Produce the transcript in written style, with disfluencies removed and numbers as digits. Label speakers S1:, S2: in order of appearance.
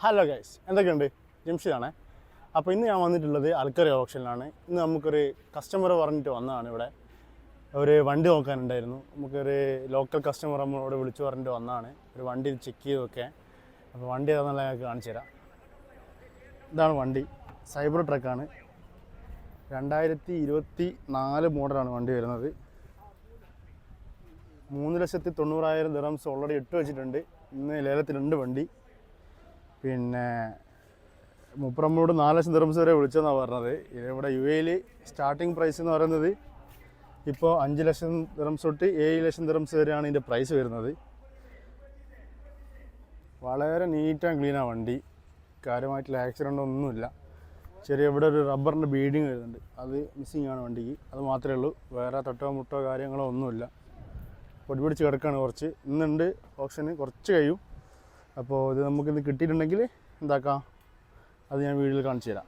S1: Hello guys, എന്തൊക്കെയുണ്ട്? ജംഷിദാണേ. അപ്പോൾ ഇന്ന് ഞാൻ വന്നിട്ടുള്ളത് അൽക്കറി ഓപ്ഷനിലാണ്. ഇന്ന് നമുക്കൊരു കസ്റ്റമർ പറഞ്ഞിട്ട് വന്നതാണ്. ഇവിടെ ഒരു വണ്ടി നോക്കാനുണ്ടായിരുന്നു. നമുക്കൊരു ലോക്കൽ കസ്റ്റമർ നമ്മളോട് വിളിച്ചു പറഞ്ഞിട്ട് വന്നതാണ്. ഒരു വണ്ടി ചെക്ക് ചെയ്ത് വെക്കാൻ. അപ്പോൾ വണ്ടി ഏതാണെന്നുള്ള ഞങ്ങൾക്ക് കാണിച്ചു തരാം. ഇതാണ് വണ്ടി, സൈബർ ട്രക്കാണ്. 2024 മോഡലാണ് വണ്ടി വരുന്നത്. 3,90,000 ദിർഹംസ് ഓൾറെഡി ഇട്ട് വെച്ചിട്ടുണ്ട്. ഇന്ന് ലേലത്തിലുണ്ട് വണ്ടി. പിന്നെ മുപ്പറമ്മോട് 4,00,000 ദിർഹംസ് വരെ വിളിച്ചെന്നാണ് പറഞ്ഞത്. ഇവിടെ UAE സ്റ്റാർട്ടിങ് പ്രൈസ് എന്ന് പറയുന്നത് ഇപ്പോൾ 5,00,000 ദിർഹംസ് തൊട്ട് 7,00,000 ദിർഹംസ് വരെയാണ് ഇതിൻ്റെ പ്രൈസ് വരുന്നത്. വളരെ നീറ്റ് ആൻഡ് ക്ലീനാണ് വണ്ടി. കാര്യമായിട്ടുള്ള ആക്സിഡൻ്റ് ഒന്നുമില്ല. ചെറിയ ഇവിടെ ഒരു റബ്ബറിൻ്റെ ബീഡിങ് വരുന്നുണ്ട്, അത് മിസ്സിങ് ആണ് വണ്ടിക്ക്. അത് മാത്രമേ ഉള്ളൂ, വേറെ തട്ടോ മുട്ടോ കാര്യങ്ങളോ ഒന്നുമില്ല. പൊടി പിടിച്ച് കിടക്കുകയാണ് കുറച്ച്. ഇന്നുണ്ട് ഓപ്ഷന്, കുറച്ച് കഴിയും. അപ്പോൾ ഇത് നമുക്കിന്ന് കിട്ടിയിട്ടുണ്ടെങ്കിൽ എന്താക്കാം, അത് ഞാൻ വീഡിയോയിൽ കാണിച്ചു തരാം.